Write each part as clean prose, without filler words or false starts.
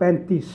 35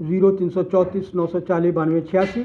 0334 940 92 86।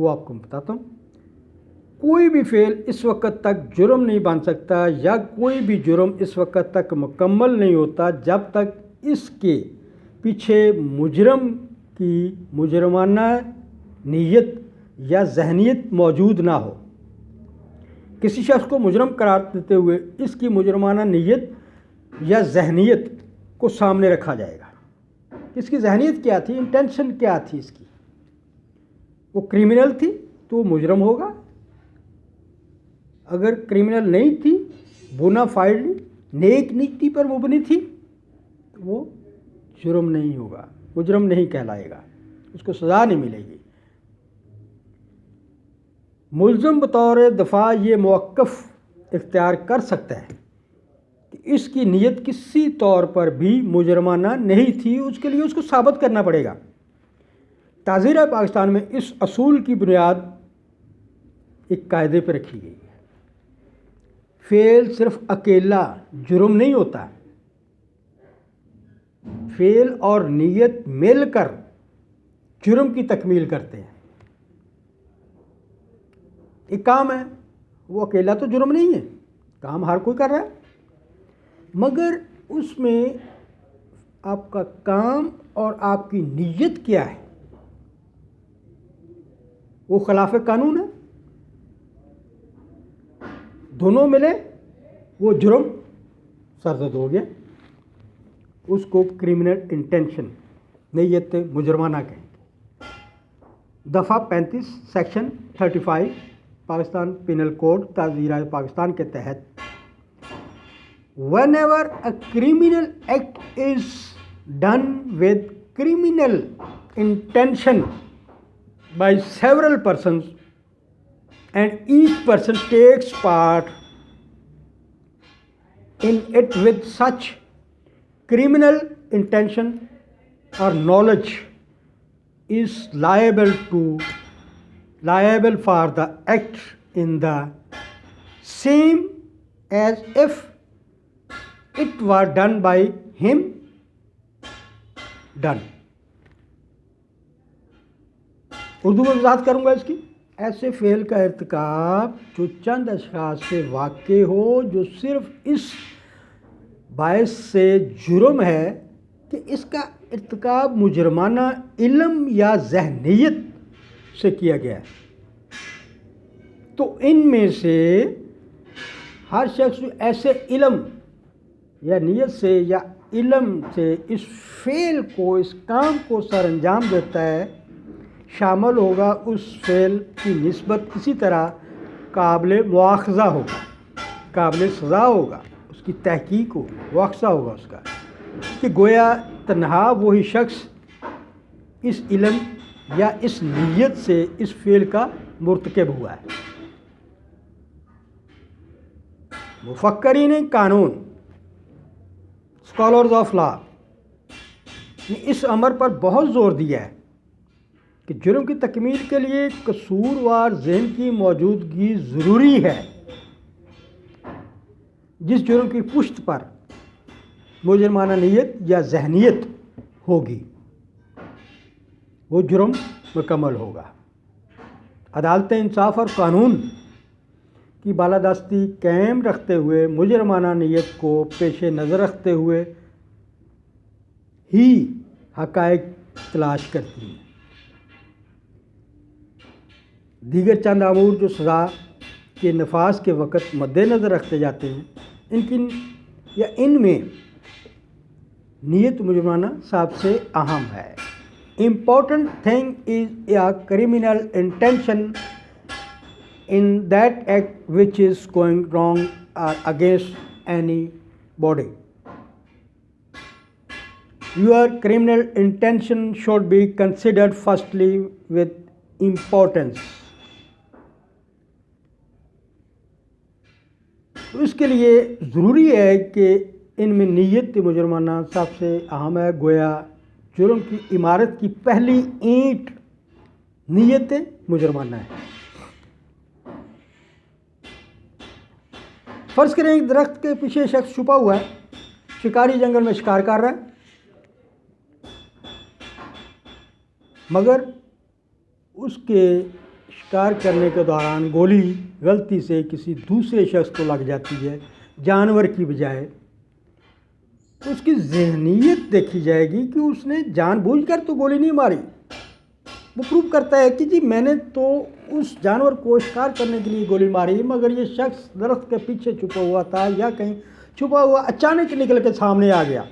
وہ آپ کو بتاتا ہوں. کوئی بھی فعل اس وقت تک جرم نہیں بن سکتا یا کوئی بھی جرم اس وقت تک مکمل نہیں ہوتا جب تک اس کے پیچھے مجرم کی مجرمانہ نیت یا ذہنیت موجود نہ ہو. کسی شخص کو مجرم قرار دیتے ہوئے اس کی مجرمانہ نیت یا ذہنیت کو سامنے رکھا جائے گا. اس کی ذہنیت کیا تھی، انٹینشن کیا تھی اس کی. وہ کرمنل تھی تو وہ مجرم ہوگا. اگر کرمنل نہیں تھی، بونا فائڈلی نیک نیتی پر مبنی تھی، تو وہ جرم نہیں ہوگا، مجرم نہیں کہلائے گا، اس کو سزا نہیں ملے گی. ملزم بطور دفاع یہ موقف اختیار کر سکتا ہے کہ اس کی نیت کسی طور پر بھی مجرمانہ نہیں تھی. اس کے لیے اس کو ثابت کرنا پڑے گا. تعزیرہ پاکستان میں اس اصول کی بنیاد ایک قاعدے پہ رکھی گئی ہے. فعل صرف اکیلا جرم نہیں ہوتا، فعل اور نیت مل کر جرم کی تکمیل کرتے ہیں. ایک کام ہے، وہ اکیلا تو جرم نہیں ہے، کام ہر کوئی کر رہا ہے، مگر اس میں آپ کا کام اور آپ کی نیت کیا ہے وہ خلاف قانون ہے. دونوں ملے وہ جرم سرزد ہو گیا. اس کو کرمنل انٹینشن، نیت مجرمانہ کہیں گے. دفعہ 35 سیکشن 35 پاکستان پینل کوڈ تعزیرہ پاکستان کے تحت whenever a criminal act is done with criminal intention by several persons and each person takes part in it with such criminal intention or knowledge is liable for the act in the same as if it were done by him done. Urdu میں وضاحت کروں گا اس کی. ایسے فعل کا ارتکاب جو چند اشخاص سے واقع ہو جو صرف اس باعث سے جرم ہے کہ اس کا ارتکاب مجرمانہ علم یا ذہنیت سے کیا گیا ہے، تو ان میں سے ہر شخص ایسے علم یا نیت سے یا علم سے اس فعل کو، اس کام کو سر انجام دیتا ہے، شامل ہوگا اس فعل کی نسبت اسی طرح قابل مواخذہ ہوگا، قابل سزا ہوگا، اس کی تحقیق ہوگی، مواخذہ ہوگا اس کا، کہ گویا تنہا وہی شخص اس علم یا اس نیت سے اس فعل کا مرتکب ہوا ہے. مفکرین قانون، اسکالرز آف لا نے اس امر پر بہت زور دیا ہے کہ جرم کی تکمیل کے لیے قصوروار ذہن کی موجودگی ضروری ہے. جس جرم کی پشت پر مجرمانہ نیت یا ذہنیت ہوگی وہ جرم مکمل ہوگا. عدالت انصاف اور قانون کی بالادستی قائم رکھتے ہوئے مجرمانہ نیت کو پیش نظر رکھتے ہوئے ہی حقائق تلاش کرتی ہیں. دیگر چند امور جو سزا کے نفاذ کے وقت مد نظر رکھتے جاتے ہیں، ان میں نیت مجرمانہ سب سے اہم ہے. Important thing is a criminal intention in that act which is going wrong or against anybody. Your criminal intention should be considered firstly with importance. اس کے لیے ضروری ہے کہ ان میں نیت مجرمانہ سب سے اہم ہے. گویا جرم کی عمارت کی پہلی اینٹ نیت مجرمانہ ہے. فرض کریں ایک درخت کے پیچھے شخص چھپا ہوا ہے، شکاری جنگل میں شکار کر رہا ہے، مگر اس کے شکار کرنے کے دوران گولی غلطی سے کسی دوسرے شخص کو لگ جاتی ہے جانور کی بجائے، تو اس کی ذہنیت دیکھی جائے گی کہ اس نے جان بوجھ کر تو گولی نہیں ماری۔ وہ پروو کرتا ہے کہ جی میں نے تو اس جانور کو شکار کرنے کے لیے گولی ماری، مگر یہ شخص درخت کے پیچھے چھپا ہوا تھا یا کہیں چھپا ہوا اچانک نکل کے سامنے آ گیا،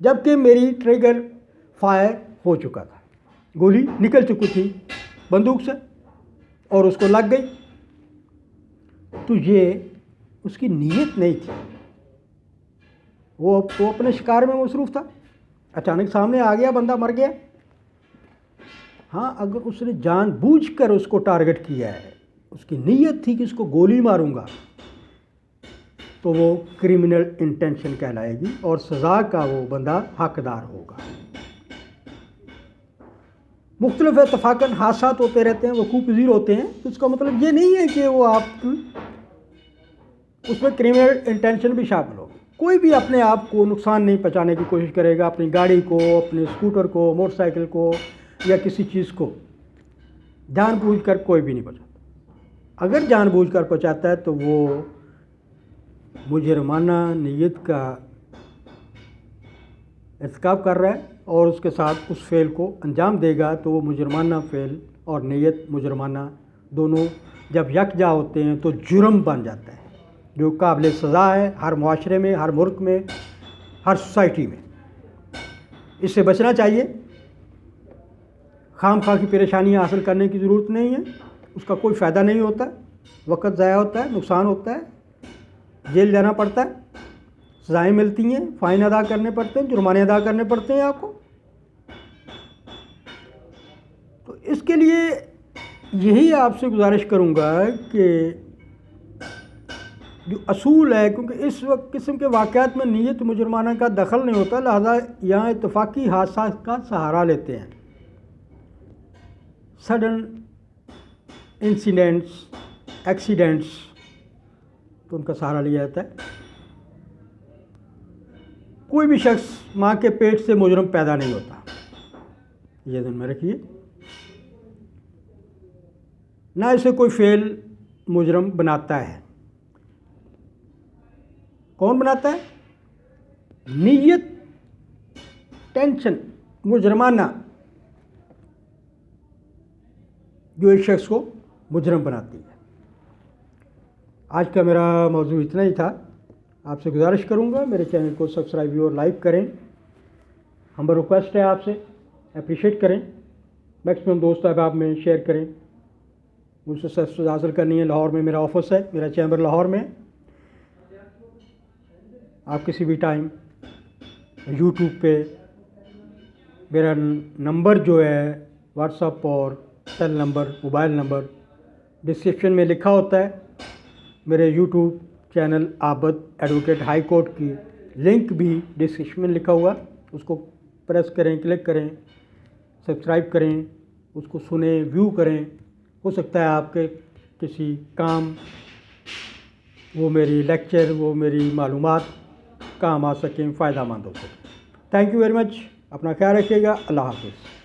جبکہ میری ٹریگر فائر ہو چکا تھا، گولی نکل چکی تھی بندوق سے اور اس کو لگ گئی۔ تو یہ اس کی نیت نہیں تھی، وہ اپنے شکار میں مصروف تھا، اچانک سامنے آ گیا، بندہ مر گیا۔ ہاں اگر اس نے جان بوجھ کر اس کو ٹارگٹ کیا ہے، اس کی نیت تھی کہ اس کو گولی ماروں گا، تو وہ کرمنل انٹینشن کہلائے گی اور سزا کا وہ بندہ حقدار ہوگا۔ مختلف اتفاقاً حادثات ہوتے رہتے ہیں، وقوع پذیر ہوتے ہیں، تو اس کا مطلب یہ نہیں ہے کہ وہ آپ اس میں کرمنل انٹینشن بھی شامل ہوگی۔ کوئی بھی اپنے آپ کو نقصان نہیں پہنچانے کی کوشش کرے گا، اپنی گاڑی کو، اپنے اسکوٹر کو، موٹر سائیکل کو یا کسی چیز کو جان بوجھ کر کوئی بھی نہیں پہنچاتا۔ اگر جان بوجھ کر پہنچاتا ہے تو وہ مجرمانہ نیت کا ارتکاب کر رہا ہے اور اس کے ساتھ اس فعل کو انجام دے گا، تو وہ مجرمانہ فعل اور نیت مجرمانہ دونوں جب یکجا ہوتے ہیں تو جرم بن جاتا ہے، جو قابل سزا ہے ہر معاشرے میں، ہر ملک میں، ہر سوسائٹی میں۔ اس سے بچنا چاہیے، خام خواہ کی پریشانیاں حاصل کرنے کی ضرورت نہیں ہے، اس کا کوئی فائدہ نہیں ہوتا، وقت ضائع ہوتا ہے، نقصان ہوتا ہے، جیل جانا پڑتا ہے، سزائیں ملتی ہیں، فائن ادا کرنے پڑتے ہیں، جرمانے ادا کرنے پڑتے ہیں آپ کو۔ تو اس کے لیے یہی آپ سے گزارش کروں گا کہ جو اصول ہے، کیونکہ اس وقت قسم کے واقعات میں نیت مجرمانہ کا دخل نہیں ہوتا، لہذا یہاں اتفاقی حادثات کا سہارا لیتے ہیں، سڈن انسیڈنٹس، ایکسیڈنٹس، تو ان کا سہارا لیا جاتا ہے۔ کوئی بھی شخص ماں کے پیٹ سے مجرم پیدا نہیں ہوتا، یہ ذہن میں رکھیے، نہ اسے کوئی فعل مجرم بناتا ہے۔ کون بناتا ہے؟ نیت، ٹینشن مجرمانہ جو ایک شخص کو مجرم بناتی ہے۔ آج کا میرا موضوع اتنا ہی تھا، آپ سے گزارش کروں گا میرے چینل کو سبسکرائب اور لائک کریں، ہمبل ریکویسٹ ہے آپ سے، اپریشیٹ کریں، میکسیمم دوست احباب میں شیئر کریں۔ مجھ سے سبسکرائب حاصل کرنی ہے، لاہور میں میرا آفس ہے، میرا چیمبر لاہور میں، آپ کسی بھی ٹائم یوٹیوب پہ میرا نمبر جو ہے واٹس اپ اور cell number, mobile number description میں لکھا ہوتا ہے۔ میرے YouTube channel Abid advocate high court کی لنک بھی ڈسکرپشن میں لکھا ہوا، اس کو پریس کریں، کلک کریں، سبسکرائب کریں، اس کو سنیں، ویو کریں، ہو سکتا ہے آپ کے کسی کام وہ میری لیکچر، وہ میری معلومات کام آ سکیں، فائدہ مند ہو سکیں۔ تھینک یو ویری مچ، اپنا خیال رکھیے گا، اللہ حافظ۔